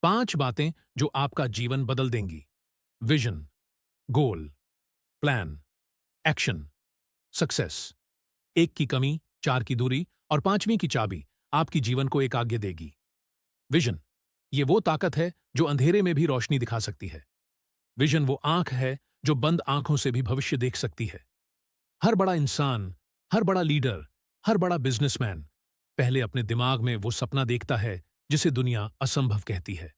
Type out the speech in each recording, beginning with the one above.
5 बातें जो आपका जीवन बदल देंगी। विजन, गोल, प्लान, एक्शन, सक्सेस। एक की कमी, 4 की दूरी और 5वीं की चाबी आपकी जीवन को एक आज्ञा देगी। विजन, ये वो ताकत है जो अंधेरे में भी रोशनी दिखा सकती है। विजन वो आंख है जो बंद आंखों से भी भविष्य देख सकती है। हर बड़ा इंसान, हर बड़ा लीडर, हर बड़ा बिजनेसमैन पहले अपने दिमाग में वो सपना देखता है जिसे दुनिया असंभव कहती है।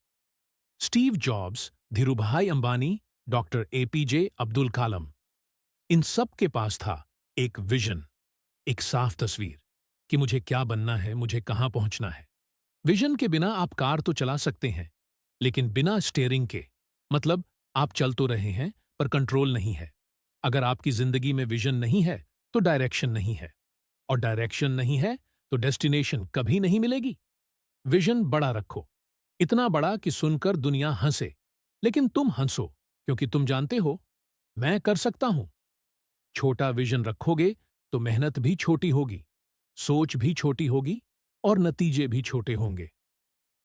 Steve Jobs, Dhirubhai Ambani, doctor APJ Abdul Kalam, इन सब के पास था एक विजन, एक साफ तस्वीर कि मुझे क्या बनना है, मुझे कहां पहुंचना है। विजन के बिना आप कार तो चला सकते हैं, लेकिन बिना स्टीयरिंग के, मतलब आप चल तो रहे हैं पर कंट्रोल नहीं है। अगर आपकी जिंदगी में विजन नहीं है तो डायरेक्शन नहीं है, और डायरेक्शन नहीं है तो डेस्टिनेशन कभी नहीं मिलेगी। विजन बड़ा रखो, इतना बड़ा कि सुनकर दुनिया हंसे, लेकिन तुम हंसो क्योंकि तुम जानते हो मैं कर सकता हूं। छोटा विजन रखोगे तो मेहनत भी छोटी होगी, सोच भी छोटी होगी और नतीजे भी छोटे होंगे।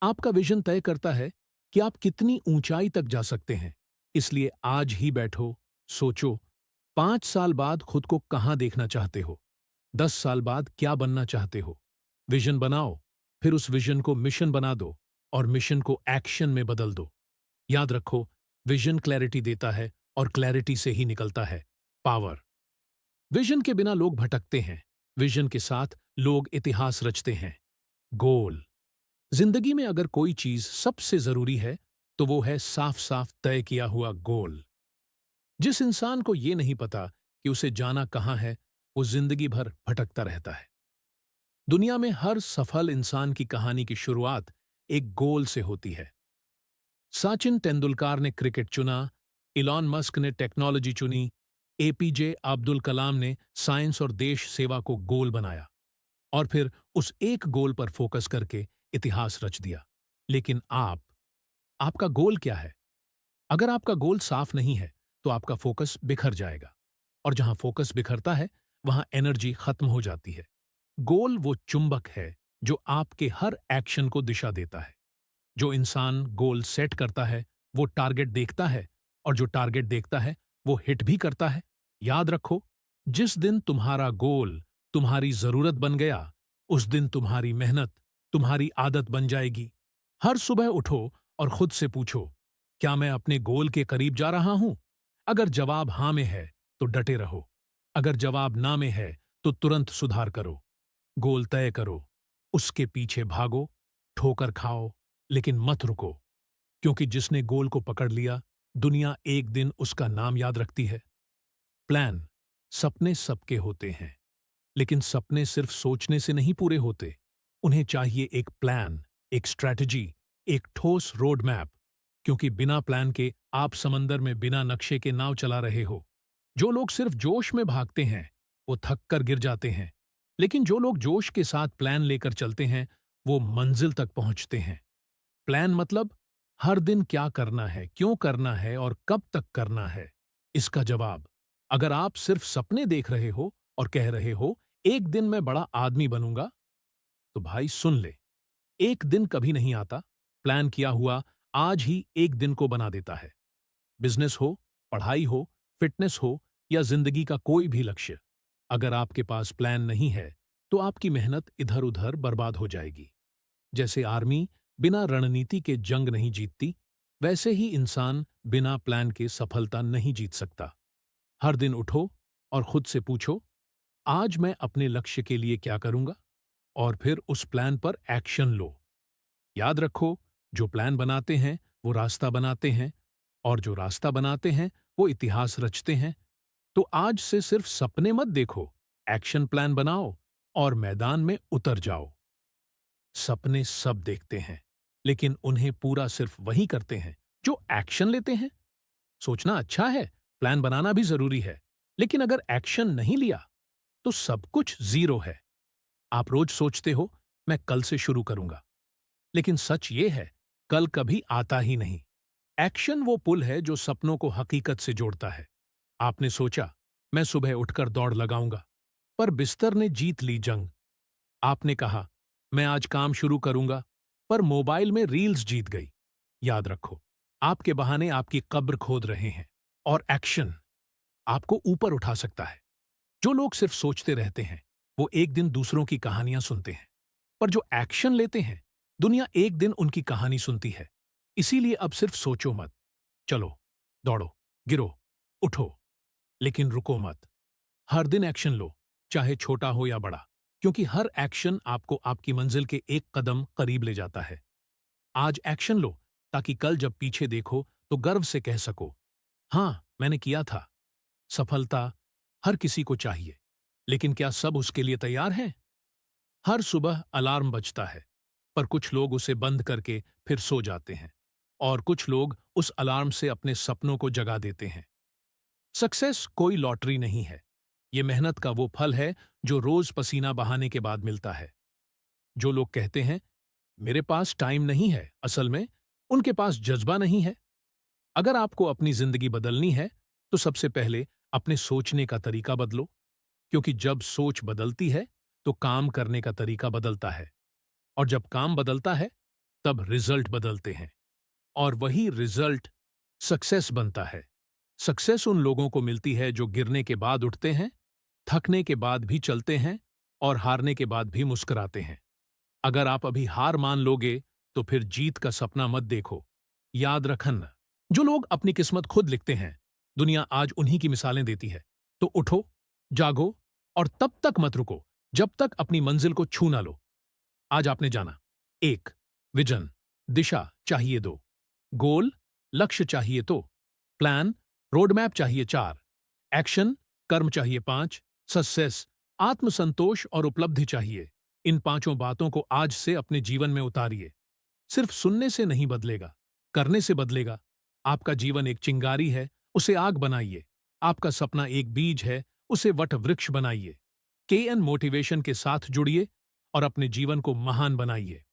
आपका विजन तय करता है कि आप कितनी ऊंचाई तक जा सकते हैं। इसलिए आज ही बैठो, सोचो, 5 साल बाद खुद को कहां देखना चाहते हो, 10 साल बाद क्या बनना चाहते हो। विजन बनाओ, फिर उस विजन को मिशन बना दो और मिशन को एक्शन में बदल दो। याद रखो, विजन क्लैरिटी देता है और क्लैरिटी से ही निकलता है पावर। विजन के बिना लोग भटकते हैं, विजन के साथ लोग इतिहास रचते हैं। गोल, जिंदगी में अगर कोई चीज सबसे जरूरी है तो वो है साफ साफ तय किया हुआ गोल। जिस इंसान को ये नहीं पता कि उसे जाना कहां है, वो जिंदगी भर भटकता रहता है। दुनिया में हर सफल इंसान की कहानी की शुरुआत एक गोल से होती है। सचिन तेंदुलकर ने क्रिकेट चुना, इलॉन मस्क ने टेक्नोलॉजी चुनी, एपीजे अब्दुल कलाम ने साइंस और देश सेवा को गोल बनाया और फिर उस एक गोल पर फोकस करके इतिहास रच दिया। लेकिन आपका गोल क्या है? अगर आपका गोल साफ नहीं है तो आपका फोकस बिखर जाएगा, और जहां फोकस बिखरता है वहां एनर्जी खत्म हो जाती है। गोल वो चुंबक है जो आपके हर एक्शन को दिशा देता है। जो इंसान गोल सेट करता है वो टारगेट देखता है, और जो टारगेट देखता है वो हिट भी करता है। याद रखो, जिस दिन तुम्हारा गोल तुम्हारी जरूरत बन गया, उस दिन तुम्हारी मेहनत तुम्हारी आदत बन जाएगी। हर सुबह उठो और खुद से पूछो, क्या मैं अपने गोल के करीब जा रहा हूं? अगर जवाब हां में है तो डटे रहो, अगर जवाब ना में है तो तुरंत सुधार करो। गोल तय करो, उसके पीछे भागो, ठोकर खाओ, लेकिन मत रुको, क्योंकि जिसने गोल को पकड़ लिया, दुनिया एक दिन उसका नाम याद रखती है। प्लान, सपने सबके होते हैं, लेकिन सपने सिर्फ सोचने से नहीं पूरे होते। उन्हें चाहिए एक प्लान, एक स्ट्रैटेजी, एक ठोस रोड मैप, क्योंकि बिना प्लान के आप समंदर में बिना नक्शे के नाव चला रहे हो। जो लोग सिर्फ जोश में भागते हैं वो थक कर गिर जाते हैं, लेकिन जो लोग जोश के साथ प्लान लेकर चलते हैं वो मंजिल तक पहुंचते हैं। प्लान मतलब हर दिन क्या करना है, क्यों करना है और कब तक करना है। इसका जवाब, अगर आप सिर्फ सपने देख रहे हो और कह रहे हो एक दिन मैं बड़ा आदमी बनूंगा, तो भाई सुन ले, एक दिन कभी नहीं आता। प्लान किया हुआ आज ही एक दिन को बना देता है। बिजनेस हो, पढ़ाई हो, फिटनेस हो या जिंदगी का कोई भी लक्ष्य, अगर आपके पास प्लान नहीं है तो आपकी मेहनत इधर उधर बर्बाद हो जाएगी। जैसे आर्मी बिना रणनीति के जंग नहीं जीतती, वैसे ही इंसान बिना प्लान के सफलता नहीं जीत सकता। हर दिन उठो और खुद से पूछो, आज मैं अपने लक्ष्य के लिए क्या करूंगा, और फिर उस प्लान पर एक्शन लो। याद रखो, जो प्लान बनाते हैं वो रास्ता बनाते हैं, और जो रास्ता बनाते हैं वो इतिहास रचते हैं। तो आज से सिर्फ सपने मत देखो, एक्शन प्लान बनाओ और मैदान में उतर जाओ। सपने सब देखते हैं, लेकिन उन्हें पूरा सिर्फ वही करते हैं जो एक्शन लेते हैं। सोचना अच्छा है, प्लान बनाना भी जरूरी है, लेकिन अगर एक्शन नहीं लिया तो सब कुछ जीरो है। आप रोज सोचते हो मैं कल से शुरू करूंगा, लेकिन सच ये है, कल कभी आता ही नहीं। एक्शन वो पुल है जो सपनों को हकीकत से जोड़ता है। आपने सोचा मैं सुबह उठकर दौड़ लगाऊंगा, पर बिस्तर ने जीत ली जंग। आपने कहा मैं आज काम शुरू करूंगा, पर मोबाइल में रील्स जीत गई। याद रखो, आपके बहाने आपकी कब्र खोद रहे हैं। और एक्शन आपको ऊपर उठा सकता है। जो लोग सिर्फ सोचते रहते हैं, वो एक दिन दूसरों की कहानियां सुनते हैं। पर जो एक्शन लेते हैं, दुनिया एक दिन उनकी कहानी सुनती है। इसीलिए अब सिर्फ सोचो मत। चलो, दौड़ो, गिरो, उठो, लेकिन रुको मत। हर दिन एक्शन लो, चाहे छोटा हो या बड़ा, क्योंकि हर एक्शन आपको आपकी मंजिल के एक कदम करीब ले जाता है। आज एक्शन लो, ताकि कल जब पीछे देखो तो गर्व से कह सको, हां, मैंने किया था। सफलता हर किसी को चाहिए, लेकिन क्या सब उसके लिए तैयार हैं? हर सुबह अलार्म बजता है, पर कुछ लोग उसे बंद करके फिर सो जाते हैं, और कुछ लोग उस अलार्म से अपने सपनों को जगा देते हैं। सक्सेस कोई लॉटरी नहीं है। ये मेहनत का वो फल है जो रोज पसीना बहाने के बाद मिलता है। जो लोग कहते हैं, मेरे पास टाइम नहीं है, असल में उनके पास जज्बा नहीं है। अगर आपको अपनी जिंदगी बदलनी है, तो सबसे पहले अपने सोचने का तरीका बदलो, क्योंकि जब सोच बदलती है, तो काम करने का तरीका बदलता है, और जब काम बदलता है, तब रिजल्ट बदलते हैं, और वही रिजल्ट सक्सेस बनता है। सक्सेस उन लोगों को मिलती है जो गिरने के बाद उठते हैं, थकने के बाद भी चलते हैं, और हारने के बाद भी मुस्कुराते हैं। अगर आप अभी हार मान लोगे, तो फिर जीत का सपना मत देखो। याद रखना, जो लोग अपनी किस्मत खुद लिखते हैं, दुनिया आज उन्हीं की मिसालें देती है। तो उठो, जागो, और तब तक मत रुको जब तक अपनी मंजिल को छू ना लो। आज आपने जाना, एक, विजन, दिशा चाहिए दो, गोल, लक्ष्य चाहिए तो, प्लान, रोड मैप चाहिए चार, एक्शन, कर्म चाहिए पांच, सक्सेस, आत्मसंतोष और उपलब्धि चाहिए। इन पांचों बातों को आज से अपने जीवन में उतारिए। सिर्फ सुनने से नहीं बदलेगा, करने से बदलेगा। आपका जीवन एक चिंगारी है, उसे आग बनाइए। आपका सपना एक बीज है, उसे वट वृक्ष बनाइए। KN मोटिवेशन के साथ जुड़िए और अपने जीवन को महान बनाइए।